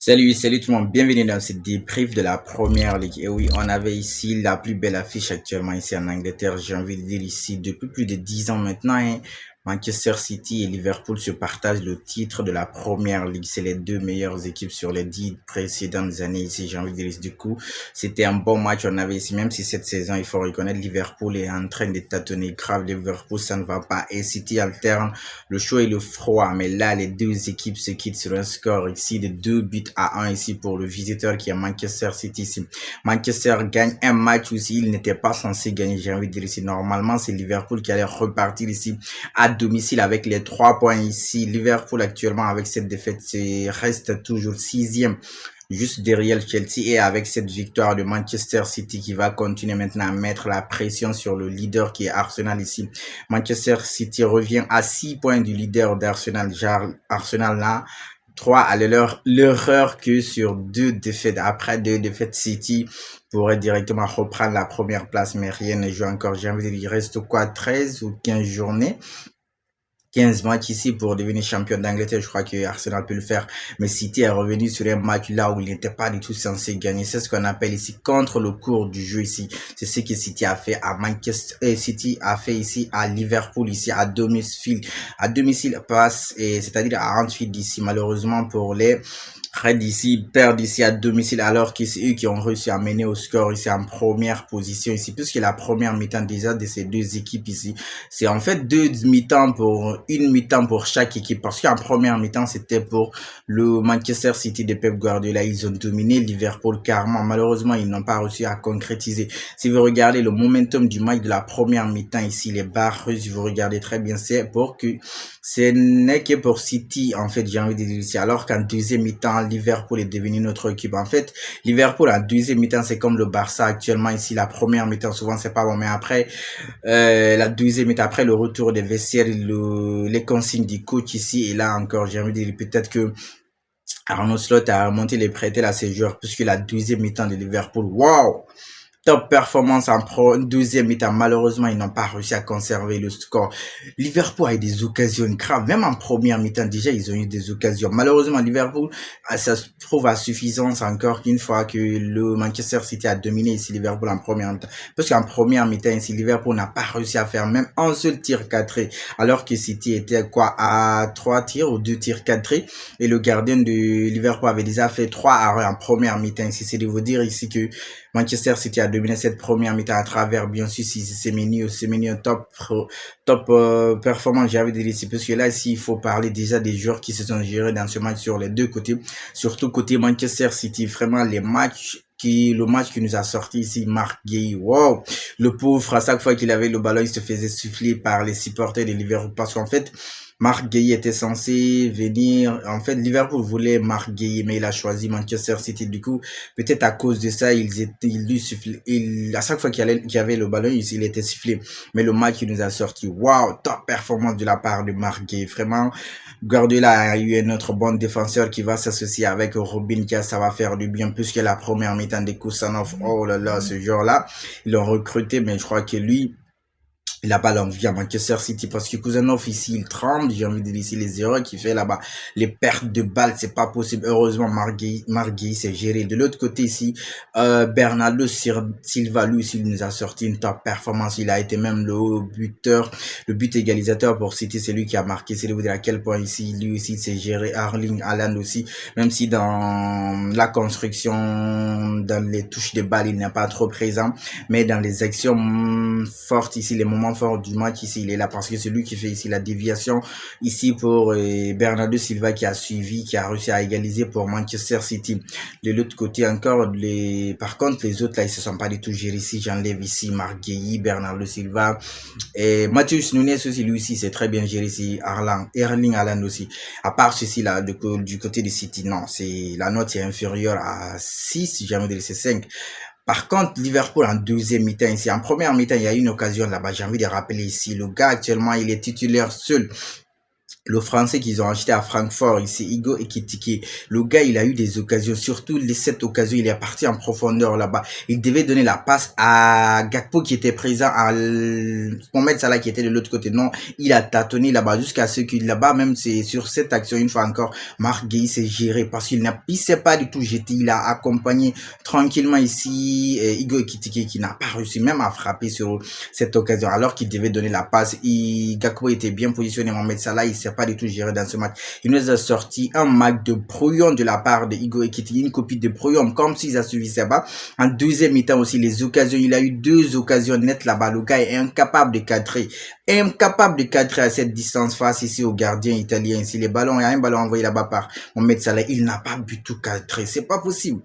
Salut tout le monde, bienvenue dans cette débrief de la première ligue. Et oui, on avait ici la plus belle affiche actuellement ici en Angleterre, j'ai envie de dire ici depuis plus de 10 ans maintenant, hein. Manchester City et Liverpool se partagent le titre de la première ligue. C'est les deux meilleures équipes sur les 10 précédentes années ici, j'ai envie de dire. Du coup, c'était un bon match. On avait ici, même si cette saison, il faut reconnaître, Liverpool est en train de tâtonner grave. Liverpool, ça ne va pas. Et City alterne le chaud et le froid. Mais là, les deux équipes se quittent sur un score ici de 2 buts à 1 ici pour le visiteur qui est Manchester City ici. Manchester gagne un match aussi. Il n'était pas censé gagner, j'ai envie de dire ici. Normalement, c'est Liverpool qui allait repartir ici à domicile avec les 3 points ici. Liverpool actuellement avec cette défaite reste toujours sixième juste derrière Chelsea et avec cette victoire de Manchester City qui va continuer maintenant à mettre la pression sur le leader qui est Arsenal ici. Manchester City revient à 6 points du leader d'Arsenal. Arsenal là, 3 à l'erreur que sur deux défaites. Après deux défaites, City pourrait directement reprendre la première place, mais rien ne joue encore. J'ai envie de dire, il reste quoi, 13 ou 15 journées? 15 matchs ici pour devenir champion d'Angleterre. Je crois que Arsenal peut le faire. Mais City est revenu sur un match là où il n'était pas du tout censé gagner. C'est ce qu'on appelle ici contre le cours du jeu ici. C'est ce que City a fait à Manchester, City a fait ici à Liverpool, ici à domicile. À domicile passe, c'est-à-dire à Anfield ici. Malheureusement pour les Red ici perdent ici à domicile alors que c'est eux qui ont réussi à mener au score ici en première position ici, puisque la première mi-temps déjà de ces deux équipes ici, c'est en fait deux mi-temps pour une mi-temps pour chaque équipe, parce qu'en première mi-temps c'était pour le Manchester City de Pep Guardiola. Ils ont dominé Liverpool carrément. Malheureusement, ils n'ont pas réussi à concrétiser. Si vous regardez le momentum du match de la première mi-temps ici, les barres, si vous regardez très bien, c'est pour que ce n'est que pour City, en fait, j'ai envie de dire ici. Alors qu'en deuxième mi-temps, Liverpool est devenu notre équipe. En fait, Liverpool en deuxième mi-temps, c'est comme le Barça actuellement ici. La première mi-temps, souvent, c'est pas bon. Mais après, la deuxième mi-temps, après le retour des vestiaires, les consignes du coach ici. Et là encore, j'ai envie de dire peut-être que Arnaud Slot a remonté les prêter à ses joueurs, puisque la deuxième mi-temps de Liverpool, waouh! Top performance en deuxième mi-temps. Malheureusement, ils n'ont pas réussi à conserver le score. Liverpool a eu des occasions graves. Même en première mi-temps, déjà, ils ont eu des occasions. Malheureusement, Liverpool, ça se trouve à suffisance encore une fois que le Manchester City a dominé ici Liverpool en première mi-temps. Parce qu'en première mi-temps, ici, Liverpool n'a pas réussi à faire même un seul tir cadré. Alors que City était quoi, à 3 tirs ou 2 tirs cadrés. Et le gardien de Liverpool avait déjà fait 3 arrêts en première mi-temps. Ici, c'est de vous dire ici que Manchester City a dominé cette première mi-temps à travers, bien sûr, Semenyo top performance, j'ai envie de dire ici, parce que là, ici, il faut parler déjà des joueurs qui se sont gérés dans ce match sur les deux côtés, surtout côté Manchester City. Vraiment, le match qui nous a sorti ici, Marc Guéhi, wow, le pauvre, à chaque fois qu'il avait le ballon, il se faisait souffler par les supporters de Liverpool, parce qu'en fait, Marc Guéhi était censé venir. En fait, Liverpool voulait Marc Guéhi, mais il a choisi Manchester City. Du coup, peut-être à cause de ça, il lui sifflait. À chaque fois qu'il y avait le ballon, il était sifflé. Mais le match qui nous a sorti, waouh, top performance de la part de Marc Guéhi. Vraiment, Guardiola a eu un autre bon défenseur qui va s'associer avec Robin Dias. Ça va faire du bien, puisque la première mi-temps de Kusanov, oh là là, ce joueur-là, ils l'ont recruté, mais je crois que lui, il a pas l'envie à Manchester City parce que Kusanov ici il tremble. J'ai envie de laisser les erreurs qu'il fait là-bas, les pertes de balles, c'est pas possible. Heureusement Margui s'est géré. De l'autre côté ici, Bernardo Silva, lui aussi, il nous a sorti une top performance. Il a été même le but égalisateur pour City. C'est lui qui a marqué. C'est lui dire à quel point ici lui aussi s'est géré. Erling Haaland aussi, même si dans la construction, dans les touches de balles, il n'est pas trop présent, mais dans les actions fortes ici, les moments forts du match ici, il est là parce que c'est lui qui fait ici la déviation ici pour Bernardo Silva qui a suivi, qui a réussi à égaliser pour Manchester City. De l'autre côté encore, par contre les autres là, ils se sont pas du tout gérés ici. J'enlève ici Marc Guéhi, Bernardo Silva et Matheus Nunes aussi, lui aussi c'est très bien géré ici. Erling Haaland aussi. À part ceci là, du côté de City, non, c'est la note est inférieure à 6, j'ai envie de dire c'est 5. Par contre, Liverpool en deuxième mi-temps ici, en première mi-temps, il y a eu une occasion là-bas. J'ai envie de rappeler ici, le gars actuellement, il est titulaire seul le français qu'ils ont acheté à Francfort, ici, Igo Ekitike. Le gars, il a eu des occasions, surtout cette occasion, il est parti en profondeur là-bas. Il devait donner la passe à Gakpo qui était présent, à Mohamed Salah qui était de l'autre côté. Non, il a tâtonné là-bas jusqu'à ce qu'il, là-bas, même c'est sur cette action, une fois encore, Marc Gueye s'est géré parce il s'est pas du tout jeté. Il a accompagné tranquillement ici Igo Ekitike qui n'a pas réussi même à frapper sur cette occasion alors qu'il devait donner la passe. Gakpo était bien positionné, Mohamed Salah, il s'est pas du tout géré dans ce match. Il nous a sorti un match de brouillon de la part de Igo Ekitike, une copie de brouillon comme si ça suffisait pas. En deuxième mi-temps aussi, les occasions, il a eu 2 occasions nettes là-bas. Le gars est incapable de cadrer à cette distance face ici au gardien italien. Ici, les ballons, il y a un ballon envoyé là-bas par Mohamed Salah, il n'a pas du tout cadré. C'est pas possible.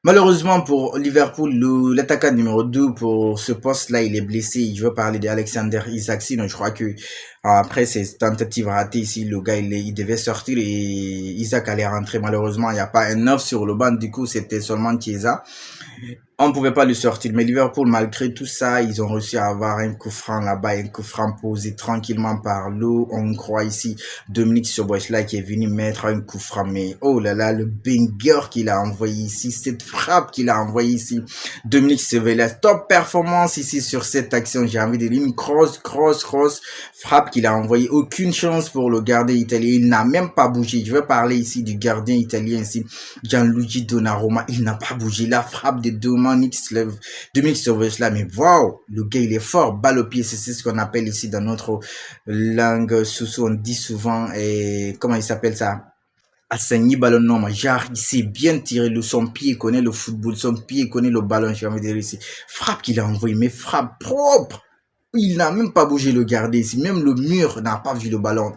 Malheureusement pour Liverpool, l'attaquant numéro 2 pour ce poste-là, il est blessé. Je veux parler d'Alexander Isak. Donc je crois que après ces tentatives ratées ici, le gars il devait sortir et Isaac allait rentrer. Malheureusement, il n'y a pas un 9 sur le banc. Du coup, c'était seulement Chiesa. On ne pouvait pas le sortir, mais Liverpool, malgré tout ça, ils ont réussi à avoir un coup franc là-bas, un coup franc posé tranquillement par l'eau. On croit ici Dominique Szoboszlai qui est venu mettre un coup franc, mais oh là là, le banger qu'il a envoyé ici, cette frappe qu'il a envoyé ici, Dominique Szoboszlai, top performance ici sur cette action. J'ai envie de dire une grosse frappe qu'il a envoyé. Aucune chance pour le gardien italien, il n'a même pas bougé. Je veux parler ici du gardien italien ici, Gianluigi Donnarumma, il n'a pas bougé. La frappe de Dominique Szoboszlai, mais wow, le gars il est fort, balle au pied, c'est ce qu'on appelle ici dans notre langue sous on dit souvent, et comment il s'appelle ça? Assigné ballon normal, genre il sait bien tirer son pied, il connaît le football, son pied il connaît le ballon, j'ai envie de dire ici. Frappe qu'il a envoyé, mais frappe propre. Il n'a même pas bougé le gardien ici, même le mur n'a pas vu le ballon.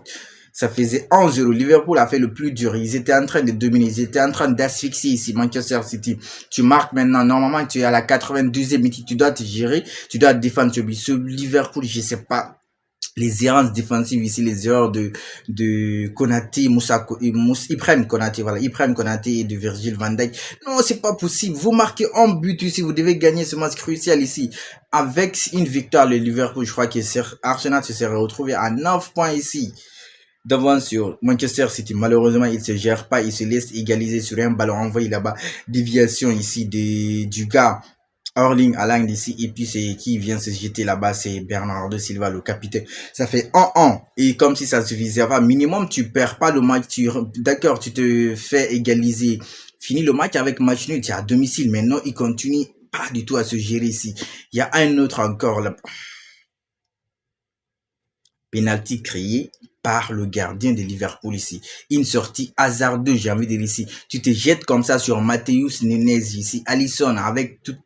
Ça faisait 11-0. Liverpool a fait le plus dur. Ils étaient en train de dominer. Ils étaient en train d'asphyxier ici Manchester City. Tu marques maintenant. Normalement, tu es à la 92e minute. Tu dois te gérer. Tu dois te défendre. Ce Liverpool, je sais pas. Les errances défensives ici, les erreurs de Konaté, Ibrahim Konaté, voilà, Ibrahim Konaté et de Virgil van Dijk. Non, c'est pas possible. Vous marquez un but ici, vous devez gagner ce match crucial ici. Avec une victoire, le Liverpool, je crois que Arsenal se serait retrouvé à 9 points ici devant sur Manchester City. Malheureusement, il se gère pas, il se laisse égaliser sur un ballon envoyé là-bas. Déviation ici du gars Erling Haaland ici, et puis c'est qui vient se jeter là-bas, c'est Bernardo Silva, le capitaine. Ça fait 1-1, et comme si ça suffisait pas, minimum tu perds pas le match, d'accord, tu te fais égaliser, fini le match avec match nul, tu es à domicile, mais non, il continue pas du tout à se gérer ici. Il y a un autre encore là. Penalty créé par le gardien de Liverpool ici. Une sortie hasardeuse, j'ai envie de dire ici. Tu te jettes comme ça sur Matheus Nunes ici. Alisson, avec toute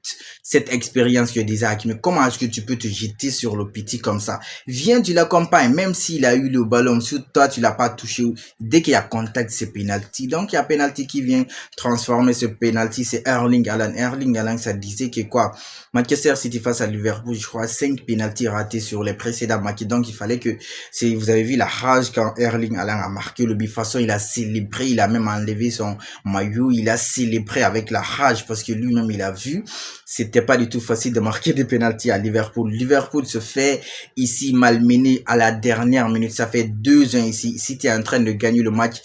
cette expérience que déjà acquis. Mais comment est-ce que tu peux te jeter sur le petit comme ça? Viens, tu l'accompagnes, même s'il a eu le ballon sur toi, tu l'as pas touché. Dès qu'il y a contact, c'est penalty. Donc, il y a penalty qui vient transformer ce penalty. C'est Erling Haaland. Erling Haaland, ça disait que quoi? Manchester City face à Liverpool, je crois, 5 penalty ratés sur les précédents matchs. Donc, il fallait que, si vous avez vu la rage quand Erling Haaland a marqué le but, de toute façon, il a célébré, il a même enlevé son maillot, il a célébré avec la rage parce que lui-même, il a vu. C'était pas du tout facile de marquer des penalties à Liverpool. Liverpool se fait ici malmener à la dernière minute. Ça fait 2-1 ici. Si tu es en train de gagner le match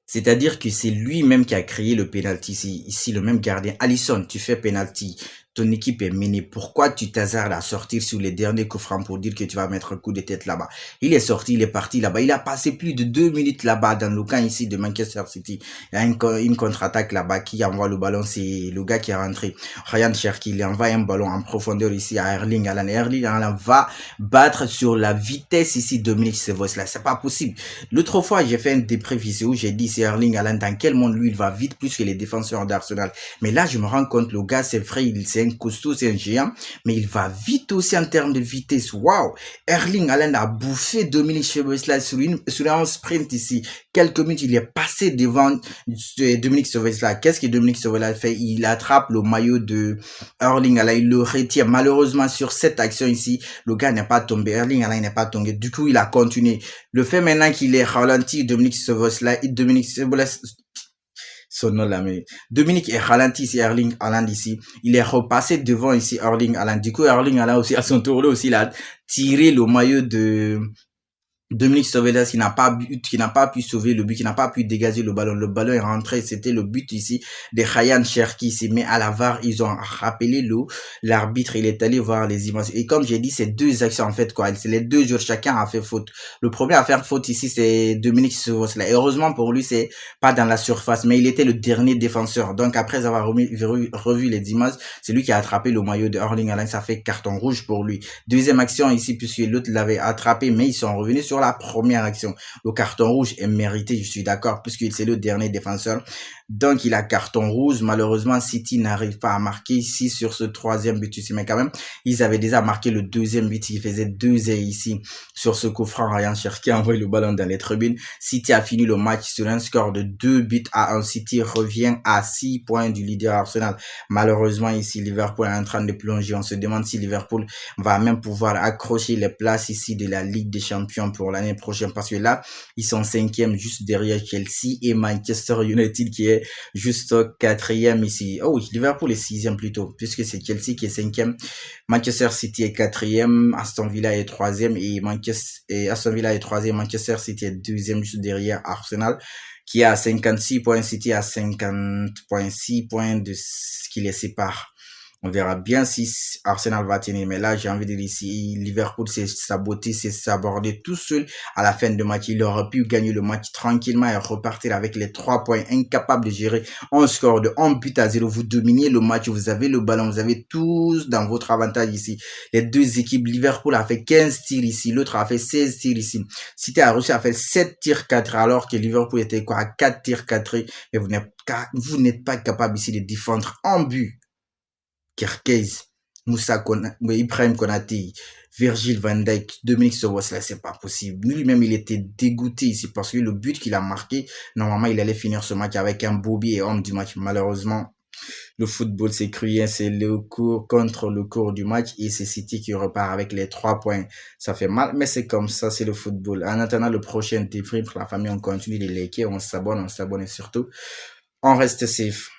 c'est-à-dire que c'est lui-même qui a créé le penalty. Ici, le même gardien. Alisson, tu fais penalty. Ton équipe est menée. Pourquoi tu t'hasardes à sortir sur les derniers coups francs pour dire que tu vas mettre un coup de tête là-bas? Il est sorti, il est parti là-bas. Il a passé plus de 2 minutes là-bas dans le camp ici de Manchester City. Il y a une contre-attaque là-bas qui envoie le ballon. C'est le gars qui est rentré. Ryan Cherki, il envoie un ballon en profondeur ici à Erling Haaland. Erling Haaland va battre sur la vitesse ici Dominique Szoboszlai. C'est pas possible. L'autre fois, j'ai fait un débrief ici où j'ai dit c'est Erling Haaland dans quel monde lui il va vite plus que les défenseurs d'Arsenal. Mais là, je me rends compte, le gars, c'est vrai, c'est un costaud, c'est un géant, mais il va vite aussi en termes de vitesse. Waouh! Erling Haaland a bouffé Dominique Szoboszlai sur un sprint ici. Quelques minutes, il est passé devant Dominique Szoboszlai. Qu'est-ce que Dominique Szoboszlai fait? Il attrape le maillot de Erling Haaland, il le retire. Malheureusement, sur cette action ici, le gars n'est pas tombé. Erling Haaland n'est pas tombé. Du coup, il a continué. Le fait maintenant qu'il est ralenti, Dominique Szoboszlai, son nom là, mais Dominique est ralenti ici, Erling Haaland ici. Il est repassé devant ici, Erling Haaland. Du coup, Erling Haaland aussi, à son tour là aussi, il a tiré le maillot de Dominique Sovedas qui n'a pas pu sauver le but, qui n'a pas pu dégager le ballon. Le ballon est rentré, c'était le but ici de Ryan Cherki ici. Mais à la VAR, ils ont rappelé l'arbitre, il est allé voir les images. Et comme j'ai dit, c'est deux actions en fait, quoi. C'est les deux joueurs, chacun a fait faute. Le premier à faire faute ici, c'est Dominique Sovedas. Heureusement pour lui, c'est pas dans la surface, mais il était le dernier défenseur. Donc après avoir revu les images, c'est lui qui a attrapé le maillot de Erling Haaland. Ça fait carton rouge pour lui. Deuxième action ici, puisque l'autre l'avait attrapé, mais ils sont revenus sur la première action. Le carton rouge est mérité, je suis d'accord, puisque c'est le dernier défenseur. Donc, il a carton rouge. Malheureusement, City n'arrive pas à marquer ici sur ce troisième but ici. Mais quand même, ils avaient déjà marqué le deuxième but. Ils faisaient 2-0 ici sur ce coup franc. Ryan Cherki a envoyé le ballon dans les tribunes. City a fini le match sur un score de 2-1. City revient à 6 points du leader Arsenal. Malheureusement, ici, Liverpool est en train de plonger. On se demande si Liverpool va même pouvoir accrocher les places ici de la Ligue des Champions pour l'année prochaine. Parce que là, ils sont cinquième juste derrière Chelsea et Manchester United qui est juste quatrième ici. Oh oui, Liverpool est sixième plutôt, puisque c'est Chelsea qui est cinquième. Manchester City est quatrième, Aston Villa est troisième et Aston Villa est troisième, Manchester City est deuxième juste derrière Arsenal qui a 56 points, City a 50,6 points de ce qui les sépare. On verra bien si Arsenal va tenir. Mais là, j'ai envie de dire, si Liverpool s'est saboté, s'est sabordé tout seul à la fin de match, il aurait pu gagner le match tranquillement et repartir avec les 3 points, incapable de gérer un score de 1-0. Vous dominez le match, vous avez le ballon, vous avez tous dans votre avantage ici. Les deux équipes, Liverpool a fait 15 tirs ici, l'autre a fait 16 tirs ici. City a réussi à faire 7 tirs 4 alors que Liverpool était quoi à 4 tirs 4. Mais vous n'êtes pas capable ici de défendre en but. Kerkez, Ibrahim Konate, Virgil van Dijk, Dominique Szoboszlai, c'est pas possible. Lui-même, il était dégoûté ici parce que le but qu'il a marqué, normalement, il allait finir ce match avec un Bobby et homme du match. Malheureusement, le football, c'est cruel, c'est le cours contre le cours du match et c'est City qui repart avec les 3 points. Ça fait mal, mais c'est comme ça, c'est le football. En attendant le prochain débrief pour la famille, on continue de liker, on s'abonne et surtout, on reste safe.